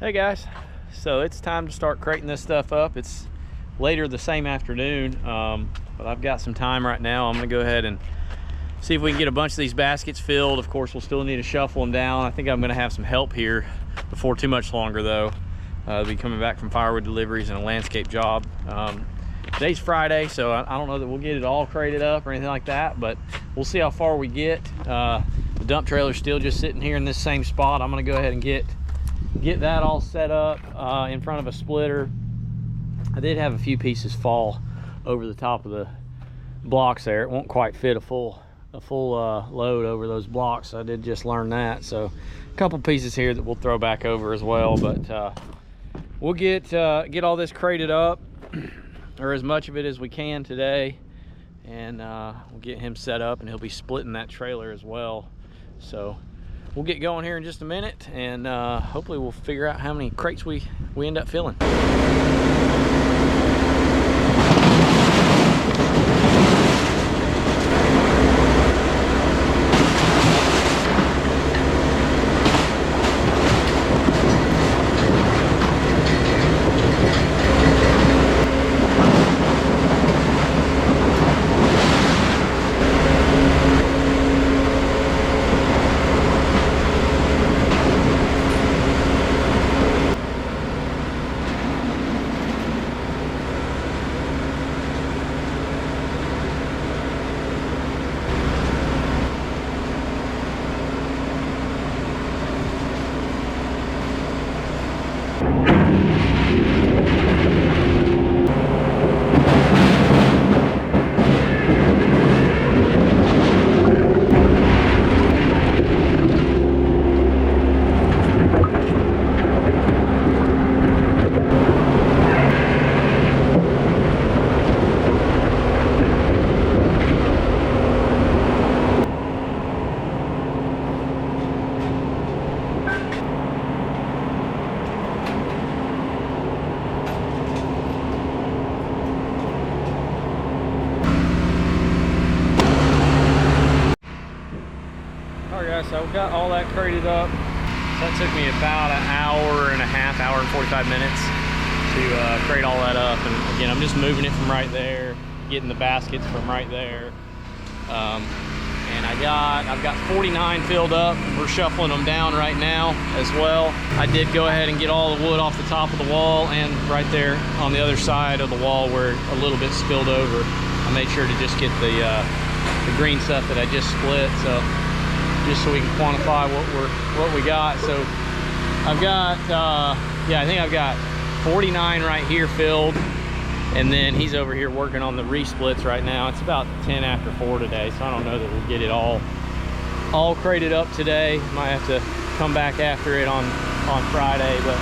Hey guys, so it's time to start crating this stuff up. It's later the same afternoon, but I've got some time right now. I'm gonna go ahead and see if we can get a bunch of these baskets filled. Of course, we'll still need to shuffle them down. I think I'm gonna have some help here before too much longer though. I'll be coming back from firewood deliveries and a landscape job. Today's Friday, so I don't know that we'll get it all crated up or anything like that, but we'll see how far we get. The dump trailer's still just sitting here in this same spot. I'm gonna go ahead and get that all set up in front of a splitter. I did have a few pieces fall over the top of the blocks there. It won't quite fit a full load over those blocks. I did just learn that, so a couple pieces here that we'll throw back over as well. But we'll get all this crated up, or as much of it as we can today, and we'll get him set up, and he'll be splitting that trailer as well. So we'll get going here in just a minute, and hopefully we'll figure out how many crates we end up filling. So I've got all that crated up. That took me about an hour and a half, hour and 45 minutes to crate all that up. And again, I'm just moving it from right there, getting the baskets from right there. And I've got 49 filled up. We're shuffling them down right now as well. I did go ahead and get all the wood off the top of the wall and right there on the other side of the wall where a little bit spilled over. I made sure to just get the green stuff that I just split, just so we can quantify what we got. So I've got yeah, I think I've got 49 right here filled, and then he's over here working on the resplits right now. It's about 10 after 4 today, so I don't know that we'll get it all crated up today. Might have to come back after it on Friday, but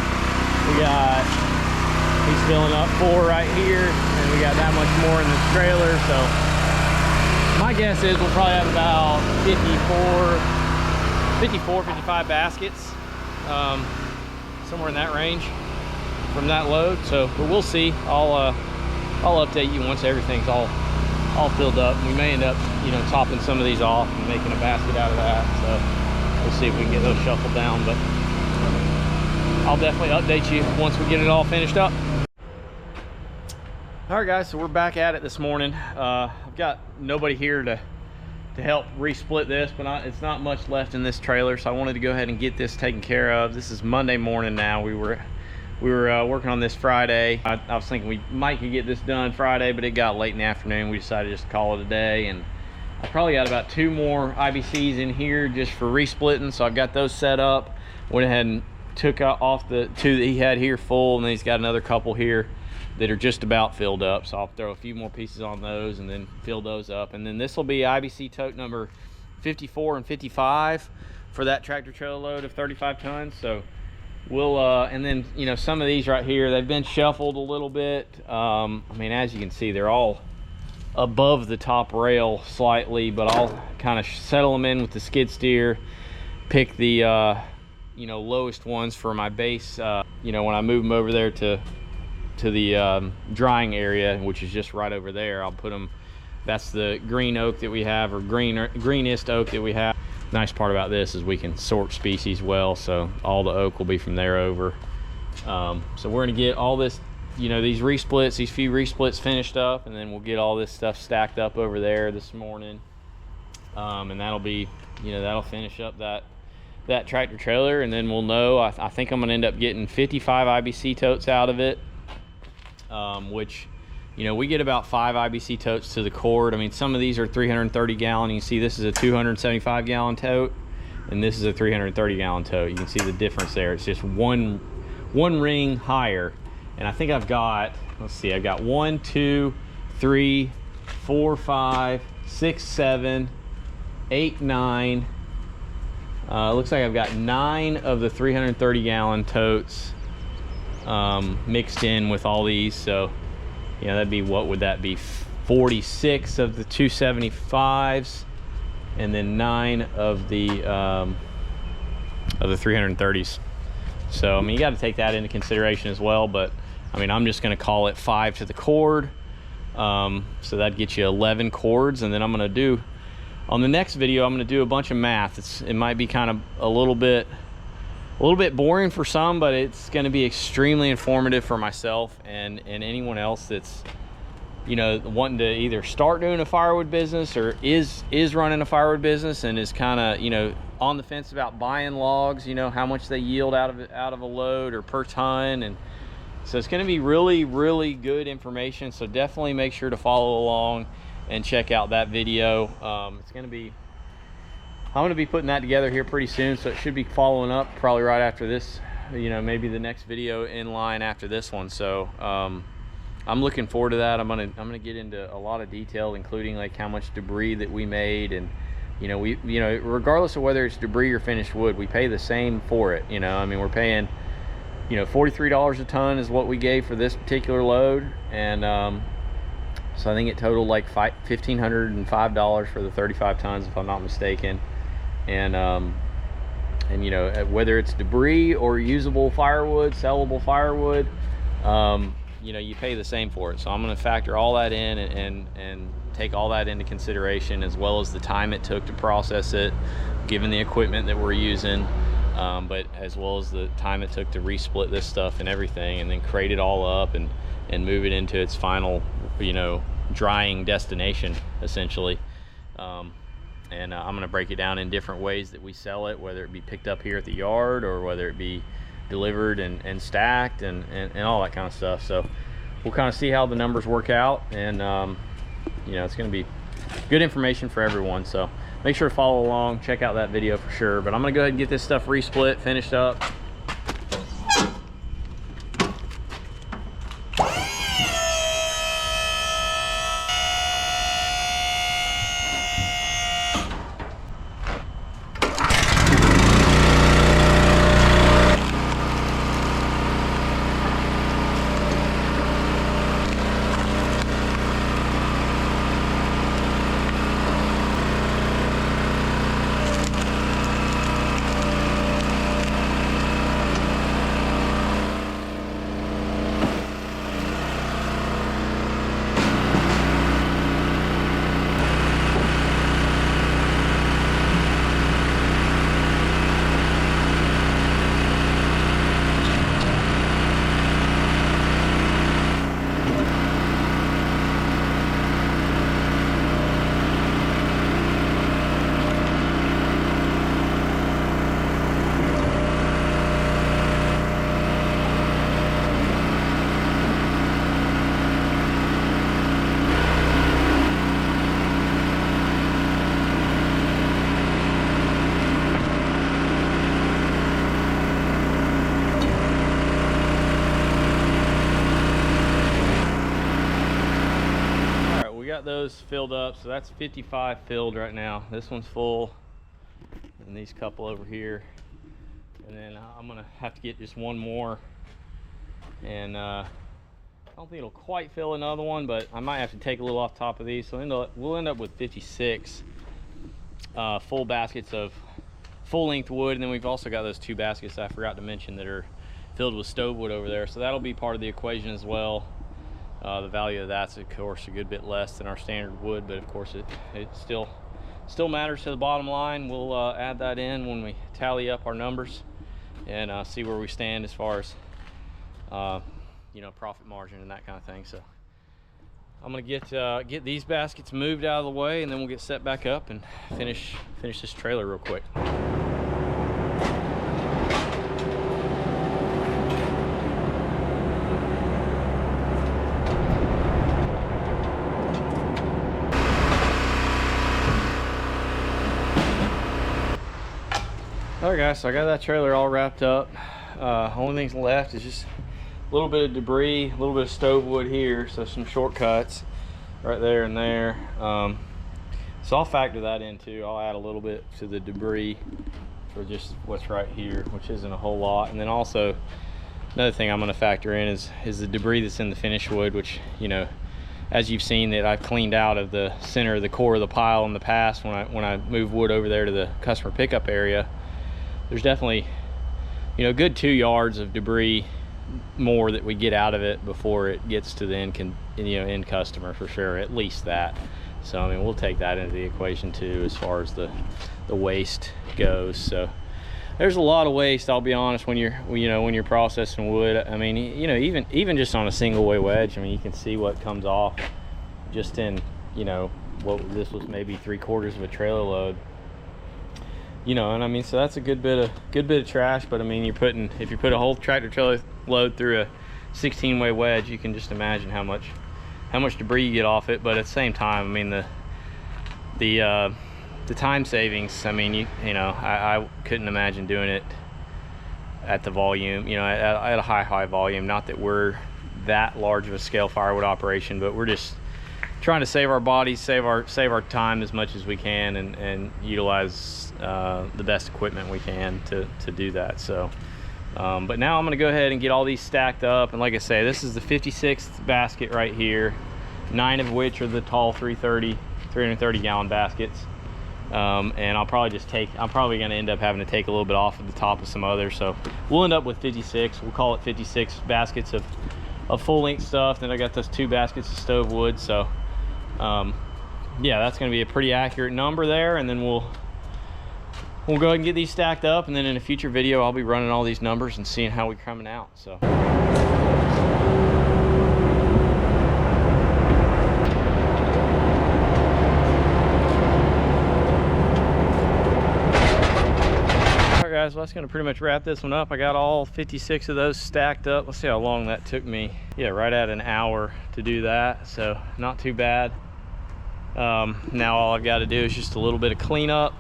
he's filling up 4 right here, and we got that much more in this trailer. So my guess is we'll probably have about 55 baskets, somewhere in that range from that load. So, but we'll see. I'll update you once everything's all filled up. We may end up, topping some of these off and making a basket out of that. So we'll see if we can get those shuffled down. But I'll definitely update you once we get it all finished up. All right, guys, so we're back at it this morning. I've got nobody here to help resplit this, but it's not much left in this trailer, so I wanted to go ahead and get this taken care of. This is Monday morning now. We were working on this Friday. I was thinking we might could get this done Friday, but it got late in the afternoon. We decided just to call it a day, and I probably got about 2 more IBCs in here just for resplitting, so I've got those set up. Went ahead and took off the 2 that he had here full, and then he's got another couple here that are just about filled up, so I'll throw a few more pieces on those and then fill those up. And then this will be IBC tote number 54 and 55 for that tractor trailer load of 35 tons. So we'll and then some of these right here, they've been shuffled a little bit. I mean, as you can see, they're all above the top rail slightly, but I'll kind of settle them in with the skid steer, pick the lowest ones for my base when I move them over there to the drying area, which is just right over there. I'll put them, that's the green oak that we have, or greenest oak that we have. Nice part about this is we can sort species well, so all the oak will be from there over, So we're gonna get all this, you know, these resplits, these few resplits finished up, and then we'll get all this stuff stacked up over there this morning. And that'll be, you know, that'll finish up that tractor trailer, and then we'll know. I think I'm gonna end up getting 55 IBC totes out of it, which, you know, we get about 5 IBC totes to the cord. I mean, some of these are 330 gallon. You can see this is a 275 gallon tote, and this is a 330 gallon tote. You can see the difference there. It's just one ring higher. And I think I've got, let's see, I've got 1, 2, 3, 4, 5, 6, 7, 8, 9. Looks like I've got 9 of the 330 gallon totes mixed in with all these. So, you know, that'd be, what would that be? 46 of the 275s, and then 9 of the 330s. So, I mean, you got to take that into consideration as well. But I mean, I'm just going to call it 5 to the cord. So that gets you 11 cords, and then I'm going to do, on the next video, I'm going to do a bunch of math. It might be kind of a little bit boring for some, but it's going to be extremely informative for myself and anyone else that's, you know, wanting to either start doing a firewood business or is running a firewood business and is kind of, you know, on the fence about buying logs, you know, how much they yield out of a load or per ton. And so it's going to be really, really good information. So definitely make sure to follow along and check out that video. It's going to be, I'm going to be putting that together here pretty soon, so it should be following up probably right after this, you know, maybe the next video in line after this one. So I'm looking forward to that. I'm gonna get into a lot of detail, including like how much debris that we made, and you know, regardless of whether it's debris or finished wood, we pay the same for it. You know, I mean, we're paying, you know, $43 a ton is what we gave for this particular load, and so I think it totaled like $1,505 for the 35 tons, if I'm not mistaken. And you know, whether it's debris or usable firewood, sellable firewood, you know, you pay the same for it. So I'm going to factor all that in and take all that into consideration, as well as the time it took to process it, given the equipment that we're using, but as well as the time it took to resplit this stuff and everything, and then crate it all up and move it into its final, you know, drying destination, essentially. And I'm going to break it down in different ways that we sell it, whether it be picked up here at the yard or whether it be delivered and stacked and all that kind of stuff. So we'll kind of see how the numbers work out, and you know, it's going to be good information for everyone. So make sure to follow along, check out that video for sure. But I'm going to go ahead and get this stuff resplit, finished up. Got those filled up, so that's 55 filled right now. This one's full, and these couple over here, and then I'm gonna have to get just one more, and I don't think it'll quite fill another one, but I might have to take a little off top of these. So we'll end up with 56 full baskets of full length wood, and then we've also got those 2 baskets I forgot to mention that are filled with stove wood over there, so that'll be part of the equation as well. The value of that's, of course, a good bit less than our standard wood, but of course it still matters to the bottom line. We'll add that in when we tally up our numbers and see where we stand as far as you know, profit margin and that kind of thing. So I'm gonna get these baskets moved out of the way, and then we'll get set back up and finish this trailer real quick. Alright guys, so I got that trailer all wrapped up. Only things left is just a little bit of debris, a little bit of stove wood here, so some shortcuts right there and there. So I'll factor that in too. I'll add a little bit to the debris for just what's right here, which isn't a whole lot. And then also another thing I'm going to factor in is the debris that's in the finish wood, which, you know, as you've seen that I've cleaned out of the center of the core of the pile in the past when I move wood over there to the customer pickup area. There's definitely, you know, good 2 yards of debris more that we get out of it before it gets to the end customer, for sure, at least that. So I mean, we'll take that into the equation too as far as the waste goes. So there's a lot of waste, I'll be honest, when you're processing wood. I mean, you know, even just on a single way wedge, I mean, you can see what comes off just in, you know, what this was maybe 3/4 of a trailer load. You know, and I mean, so that's a good bit of trash. But I mean, if you put a whole tractor trailer load through a 16-way wedge, you can just imagine how much debris you get off it. But at the same time, I mean, the time savings, I mean, you know, I couldn't imagine doing it at the volume, you know, at a high volume. Not that we're that large of a scale firewood operation, but we're just trying to save our bodies, save our time as much as we can, and utilize the best equipment we can to do that. So but now I'm going to go ahead and get all these stacked up, and like I say, this is the 56th basket right here, 9 of which are the tall 330 gallon baskets. And I'm probably going to end up having to take a little bit off of the top of some others, so we'll end up with 56. We'll call it 56 baskets of full length stuff. Then I got those 2 baskets of stove wood. So yeah, that's going to be a pretty accurate number there, and then we'll go ahead and get these stacked up, and then in a future video I'll be running all these numbers and seeing how we're coming out. So guys, well, that's going to pretty much wrap this one up. I got all 56 of those stacked up. Let's see how long that took me. Yeah, right at an hour to do that, so not too bad. Now all I've got to do is just a little bit of cleanup,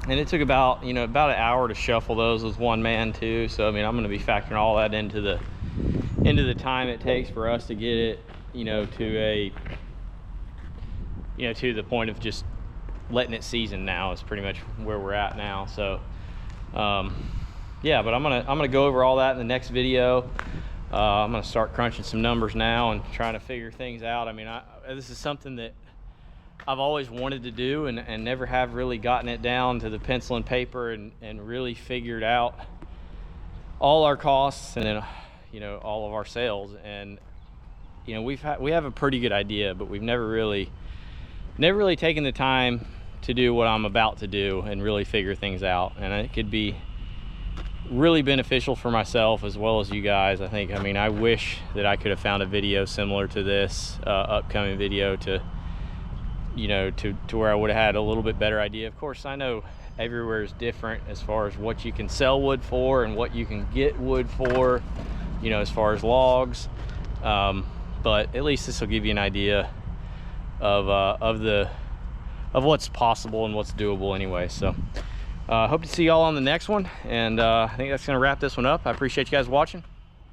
and it took about an hour to shuffle those with one man too. So I mean, I'm going to be factoring all that into the time it takes for us to get it, you know, to the point of just letting it season. Now is pretty much where we're at now. So yeah, but I'm gonna go over all that in the next video. I'm gonna start crunching some numbers now and trying to figure things out. I mean, this is something that I've always wanted to do, and never have really gotten it down to the pencil and paper and really figured out all our costs and then, you know, all of our sales. And you know, we have a pretty good idea, but we've never really taken the time to do what I'm about to do and really figure things out. And it could be really beneficial for myself as well as you guys, I think. I mean, I wish that I could have found a video similar to this upcoming video to where I would have had a little bit better idea. Of course, I know everywhere is different as far as what you can sell wood for and what you can get wood for, you know, as far as logs. But at least this will give you an idea of what's possible and what's doable anyway. So hope to see y'all on the next one, and I think that's going to wrap this one up. I appreciate you guys watching.